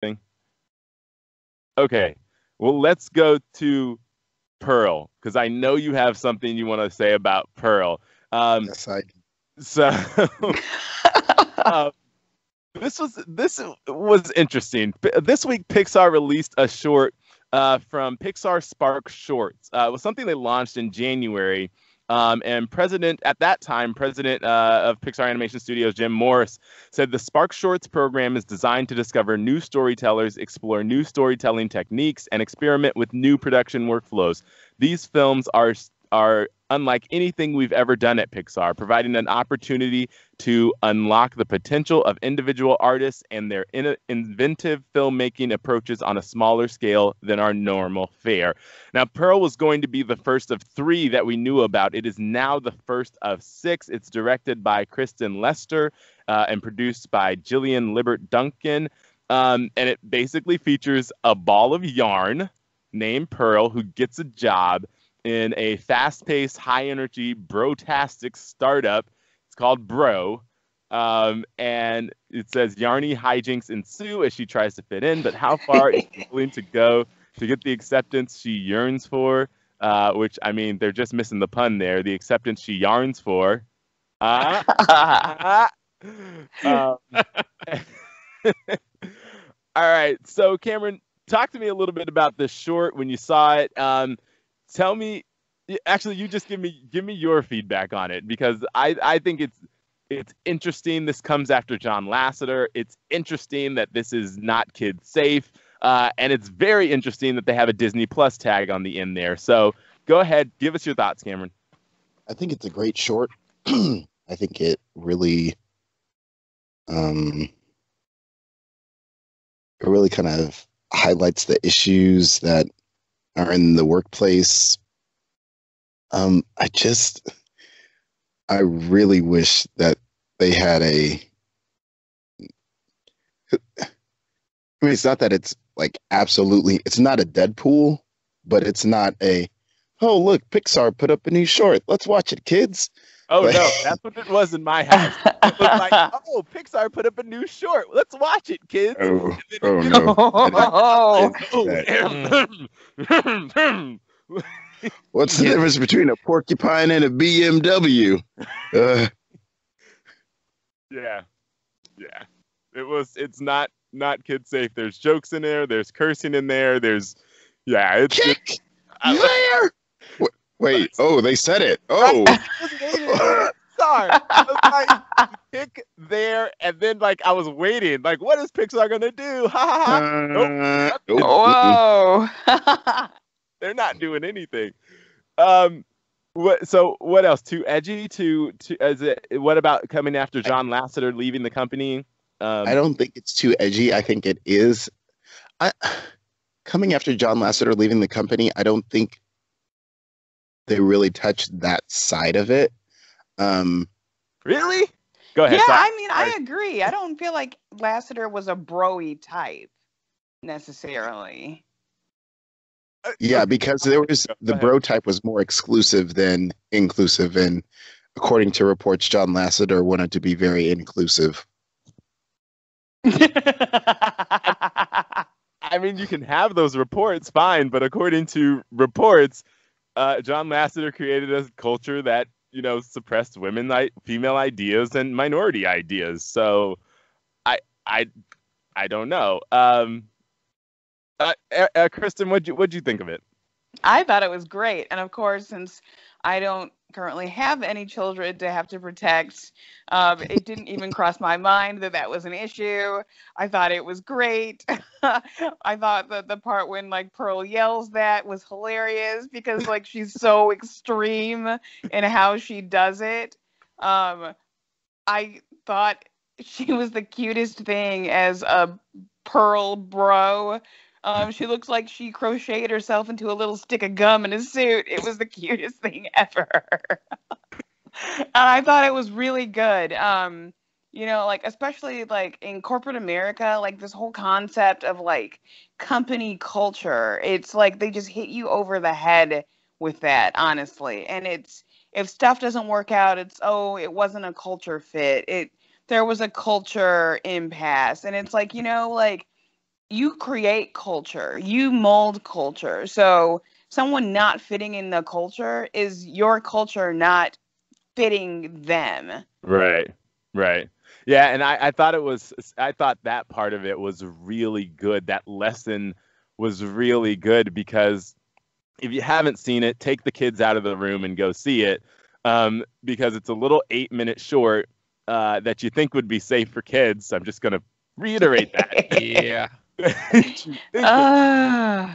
Thing? Okay. Well, let's go to Purl, because I know you have something you want to say about Purl. Um, Yes, I. so uh, this was interesting. This week, Pixar released a short from Pixar Spark Shorts. It was something they launched in January. And president of Pixar Animation Studios, Jim Morris, said the Spark Shorts program is designed to discover new storytellers, explore new storytelling techniques, and experiment with new production workflows. These films are unlike anything we've ever done at Pixar, providing an opportunity to unlock the potential of individual artists and their inventive filmmaking approaches on a smaller scale than our normal fare. Now, Pearl was going to be the first of 3 that we knew about. It is now the first of 6. It's directed by Kristen Lester and produced by Gillian Libert Duncan. And it basically features a ball of yarn named Pearl who gets a job in a fast-paced, high-energy, brotastic startup. It's called Bro. And it says yarny hijinks ensue as she tries to fit in, but how far is she willing to go to get the acceptance she yearns for? Which, I mean, they're just missing the pun there. The acceptance she yarns for. Uh, uh, um, all right. So, Cameron, talk to me a little bit about this short when you saw it. Tell me, actually, you just give me your feedback on it, because I think it's interesting. This comes after John Lasseter. It's interesting that this is not kid safe, and it's very interesting that they have a Disney Plus tag on the end there. So go ahead, give us your thoughts, Cameron. I think it's a great short. I think it really, kind of highlights the issues that are in the workplace. I really wish that they had I mean, it's not that it's like absolutely, it's not a Deadpool, but it's not oh, look, Pixar put up a new short. Let's watch it, kids. Oh, no, that's what it was in my house. It was like, oh, Pixar put up a new short. Let's watch it, kids. Oh no. What's the difference between a porcupine and a BMW? Yeah. It's not kid safe. There's jokes in there. There's cursing in there. There's, kick there. Wait. Oh, they said it. Oh. Sorry. I was like, kick there, and then like I was waiting. Like, what is Pixar gonna do? Ha ha ha. Nope. Whoa. They're not doing anything. What else? Too edgy? What about coming after John Lasseter leaving the company? I don't think it's too edgy. I think it is. Coming after John Lasseter leaving the company, I don't think they really touched that side of it. Really? Go ahead. Yeah, sorry. I mean, I agree. I don't feel like Lasseter was a bro-y type necessarily. Yeah, because the bro type was more exclusive than inclusive, and according to reports, John Lasseter wanted to be very inclusive. I mean, you can have those reports, fine, but according to reports, John Lasseter created a culture that, suppressed female ideas and minority ideas. So, I don't know. Kristen, what'd you think of it? I thought it was great, and of course, since I don't currently have any children to have to protect, it didn't even cross my mind that was an issue. I thought it was great. I thought that the part when like Pearl yells that was hilarious, because like she's so extreme in how she does it. I thought she was the cutest thing as a Pearl bro. She looks like she crocheted herself into a little stick of gum in a suit. It was the cutest thing ever. And I thought it was really good. Like especially like in corporate America, like this whole concept of like company culture. It's like they just hit you over the head with that, honestly. And it's, if stuff doesn't work out, it's, oh, it wasn't a culture fit. There was a culture impasse. And it's like, like you create culture, you mold culture. So someone not fitting in the culture is your culture not fitting them. Right. Right. Yeah, and I thought that part of it was really good. That lesson was really good because if you haven't seen it, take the kids out of the room and go see it, because it's a little 8-minute short that you think would be safe for kids. I'm just going to reiterate that. Yeah.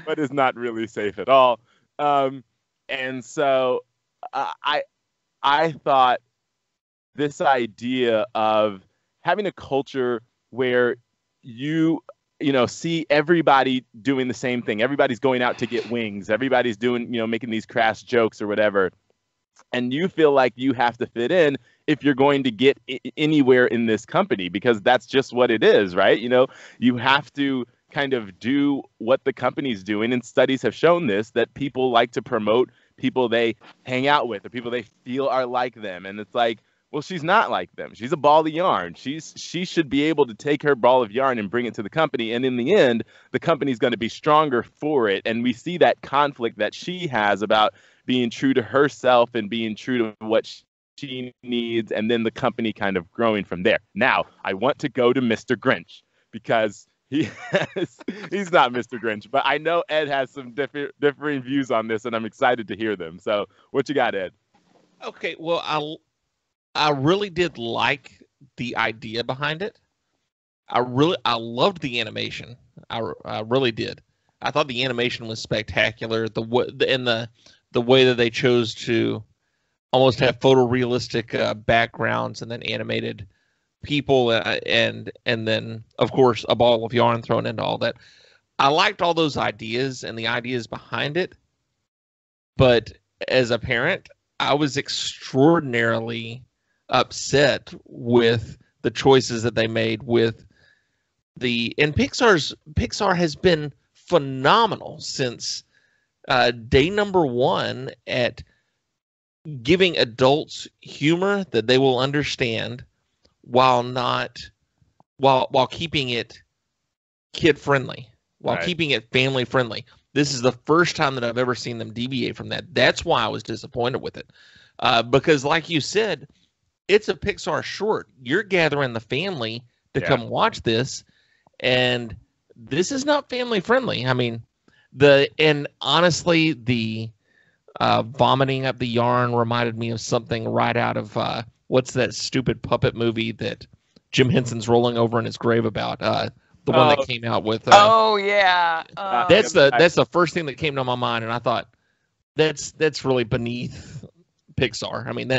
But is not really safe at all. And so I thought this idea of having a culture where you see everybody doing the same thing. Everybody's going out to get wings. Everybody's doing, making these crass jokes or whatever. And you feel like you have to fit in if you're going to get anywhere in this company, because that's just what it is, right? You have to kind of do what the company's doing. And studies have shown this, that people like to promote people they hang out with or people they feel are like them. And it's like, well, she's not like them. She's a ball of yarn. She should be able to take her ball of yarn and bring it to the company. And in the end, the company's going to be stronger for it. And we see that conflict that she has about being true to herself and being true to what she needs. And then the company kind of growing from there. Now, I want to go to Mr. Grinch because he's not Mr. Grinch. But I know Ed has some differing views on this, and I'm excited to hear them. So what you got, Ed? Okay, well, I really did like the idea behind it. I loved the animation. I really did. I thought the animation was spectacular. The way that they chose to almost have photorealistic backgrounds and then animated people and then of course a ball of yarn thrown into all that. I liked all those ideas and the ideas behind it. But as a parent, I was extraordinarily upset with the choices that they made with and Pixar has been phenomenal since day number one at giving adults humor that they will understand while keeping it kid friendly, while Right. keeping it family friendly. This is the first time that I've ever seen them deviate from that. That's why I was disappointed with it. Because like you said, it's a Pixar short. You're gathering the family to come watch this, and this is not family friendly. I mean, honestly, the vomiting up the yarn reminded me of something right out of what's that stupid puppet movie that Jim Henson's rolling over in his grave about? The one that came out with. Oh yeah. That's the first thing that came to my mind, and I thought that's really beneath Pixar. I mean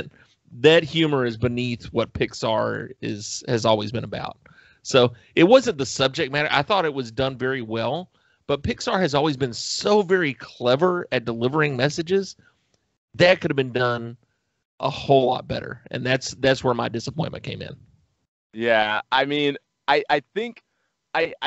that humor is beneath what Pixar has always been about. So it wasn't the subject matter. I thought it was done very well, but Pixar has always been so very clever at delivering messages. That could have been done a whole lot better, and that's where my disappointment came in. Yeah, I mean, I think I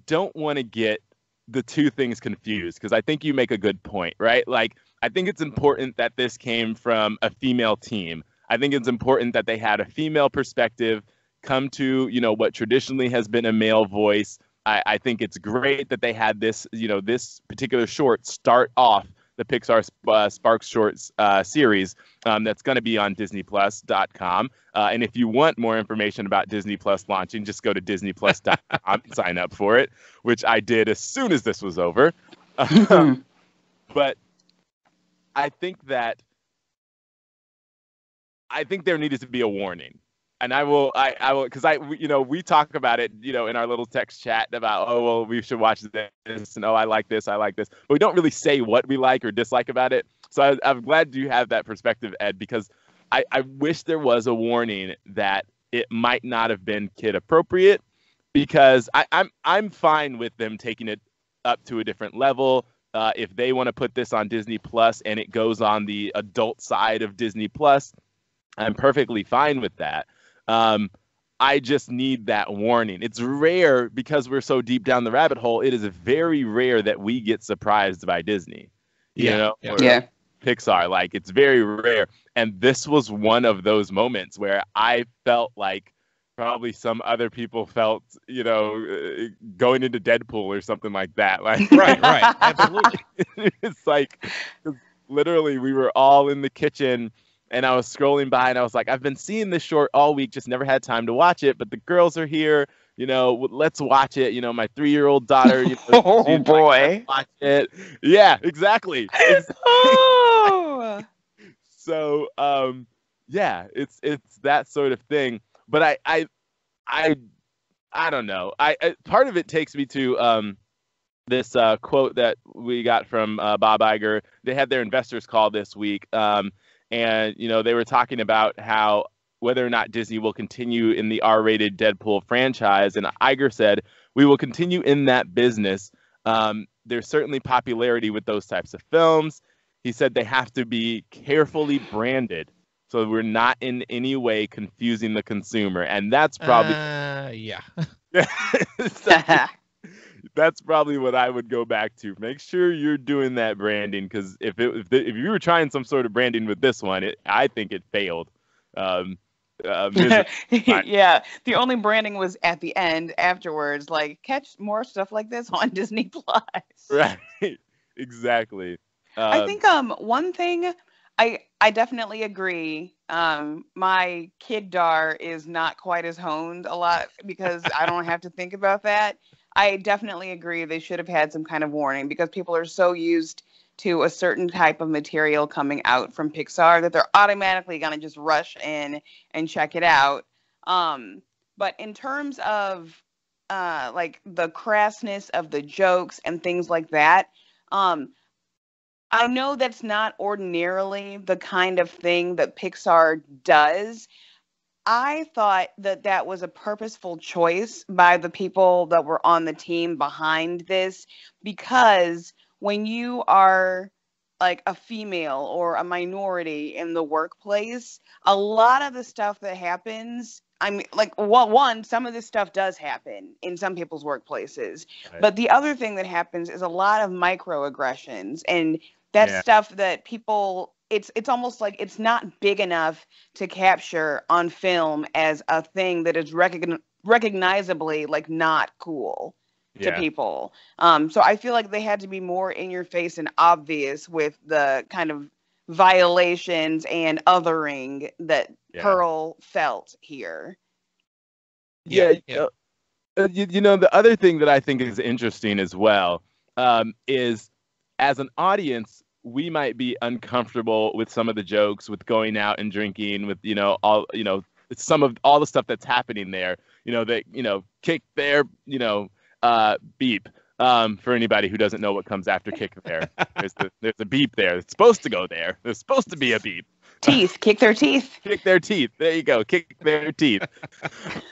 don't want to get the two things confused, because I think you make a good point, right? Like, I think it's important that this came from a female team. I think it's important that they had a female perspective come to, what traditionally has been a male voice. I think it's great that they had this, this particular short start off the Pixar Sparks Shorts series that's going to be on DisneyPlus.com. And if you want more information about Disney Plus launching, just go to DisneyPlus.com and sign up for it, which I did as soon as this was over. But I think there needed to be a warning. And I will, because we talk about it, in our little text chat about, oh, well, we should watch this, and oh, I like this, but we don't really say what we like or dislike about it. So I'm glad you have that perspective, Ed, because I wish there was a warning that it might not have been kid appropriate, because I'm fine with them taking it up to a different level. If they want to put this on Disney Plus and it goes on the adult side of Disney Plus, I'm perfectly fine with that. I just need that warning. It's rare, because we're so deep down the rabbit hole. It is very rare that we get surprised by Disney, or Pixar. Like, it's very rare. And this was one of those moments where I felt like probably some other people felt, going into Deadpool or something like that. Like, Right, absolutely. it's like, 'cause literally we were all in the kitchen and I was scrolling by and I was like, I've been seeing this short all week, just never had time to watch it, but the girls are here, let's watch it. My 3-year-old daughter, Oh, she's boy. like, let's watch it. Yeah, exactly. Oh. So, yeah, it's that sort of thing. But I don't know. I part of it takes me to this quote that we got from Bob Iger. They had their investors call this week, and they were talking about how whether or not Disney will continue in the R-rated Deadpool franchise, and Iger said, "We will continue in that business. There's certainly popularity with those types of films." He said they have to be carefully branded, so we're not in any way confusing the consumer, and that's probably yeah. That's probably what I would go back to. Make sure you're doing that branding, because if you were trying some sort of branding with this one, I think it failed. Yeah, the only branding was at the end afterwards. Like, catch more stuff like this on Disney Plus. Right, exactly. I think one thing I definitely agree. My kid-dar is not quite as honed a lot because I don't have to think about that. I definitely agree they should have had some kind of warning because people are so used to a certain type of material coming out from Pixar that they're automatically going to just rush in and check it out. But in terms of like the crassness of the jokes and things like that, I know that's not ordinarily the kind of thing that Pixar does. I thought that was a purposeful choice by the people that were on the team behind this, because when you are like a female or a minority in the workplace, a lot of the stuff that happens, I mean, like, one, some of this stuff does happen in some people's workplaces. Right. But the other thing that happens is a lot of microaggressions, and that's stuff that people, it's almost like it's not big enough to capture on film as a thing that is recognizably like not cool to people. So I feel like they had to be more in your face and obvious with the kind of violations and othering that Purl felt here. The other thing that I think is interesting as well is, as an audience, we might be uncomfortable with some of the jokes, with going out and drinking, with some of all the stuff that's happening there. Kick there, beep. For anybody who doesn't know what comes after kick there, there's a beep there. It's supposed to go there. There's supposed to be a beep. Teeth. Kick their teeth. Kick their teeth. There you go. Kick their teeth.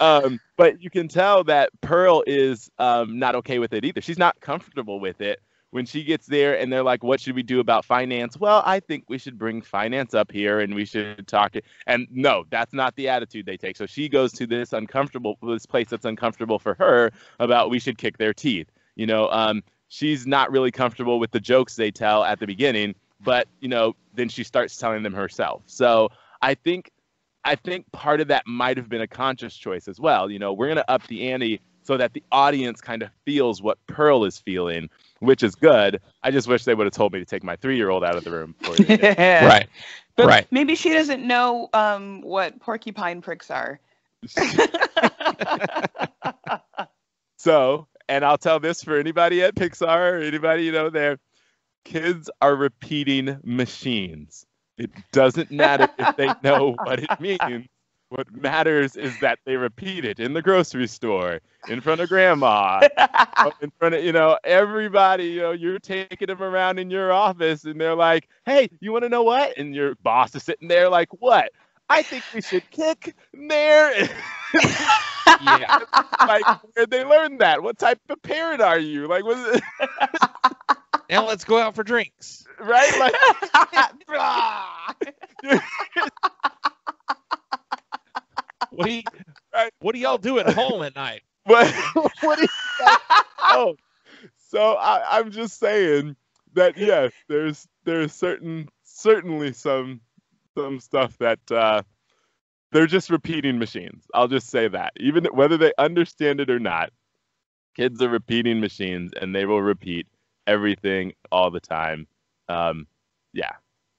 But you can tell that Purl is not okay with it either. She's not comfortable with it. When she gets there and they're like, what should we do about finance? Well, I think we should bring finance up here and we should talk. And no, that's not the attitude they take. So she goes to this place that's uncomfortable for her about we should kick their teeth. She's not really comfortable with the jokes they tell at the beginning, but, then she starts telling them herself. So I think part of that might have been a conscious choice as well. We're going to up the ante so that the audience kind of feels what Purl is feeling, which is good. I just wish they would have told me to take my 3-year-old out of the room. Right. But right. Maybe she doesn't know what porcupine pricks are. So, and I'll tell this for anybody at Pixar or anybody, their kids are repeating machines. It doesn't matter if they know what it means. What matters is that they repeat it in the grocery store, in front of grandma, in front of, everybody. You're taking them around in your office and they're like, hey, you want to know what? And your boss is sitting there like, what? I think we should kick there. Yeah. Like, where'd they learn that? What type of parent are you? Like, was it? Now let's go out for drinks. Right? Like, What do y'all do at home at night? What do you oh, so I'm just saying that yes, there's certainly some stuff that they're just repeating machines. I'll just say that. Even whether they understand it or not, kids are repeating machines, and they will repeat everything all the time. Yeah.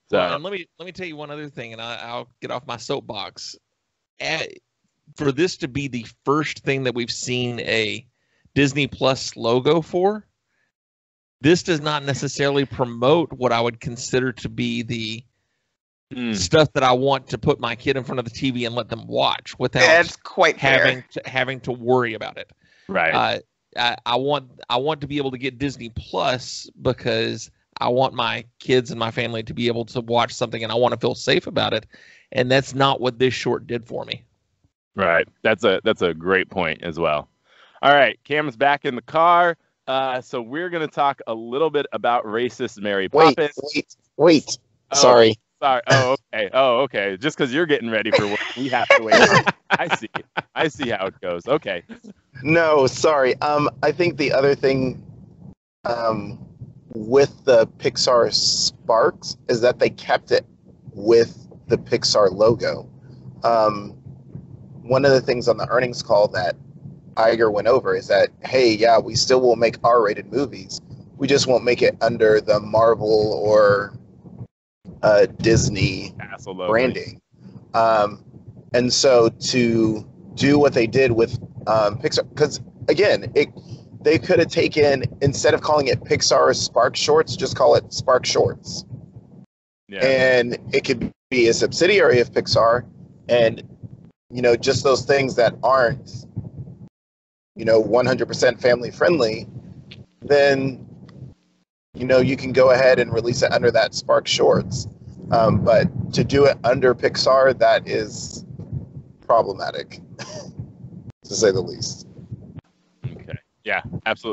So Well, and let me tell you one other thing, and I'll get off my soapbox. For this to be the first thing that we've seen a Disney Plus logo for, this does not necessarily promote what I would consider to be the stuff that I want to put my kid in front of the TV and let them watch without That's quite having to worry about it. right. I want to be able to get Disney Plus because I want my kids and my family to be able to watch something, and I want to feel safe about it. And that's not what this short did for me. Right. That's a great point as well. All right, Cam's back in the car. So we're gonna talk a little bit about racist Mary Poppins. Wait. Oh, Sorry. Sorry. Oh, okay. Just because you're getting ready for work, we have to wait. I see how it goes. Okay. No, sorry. I think the other thing with the Pixar Sparks is that they kept it with the Pixar logo. One of the things on the earnings call that Iger went over is that, hey, yeah, we still will make R-rated movies. We just won't make it under the Marvel or Disney branding. And so to do what they did with Pixar, because again, they could have taken, instead of calling it Pixar Spark Shorts, just call it Spark Shorts. Yeah. And it could be a subsidiary of Pixar, and just those things that aren't 100% family friendly, then you can go ahead and release it under that Spark Shorts. But to do it under Pixar, that is problematic, to say the least. Okay. Yeah, absolutely.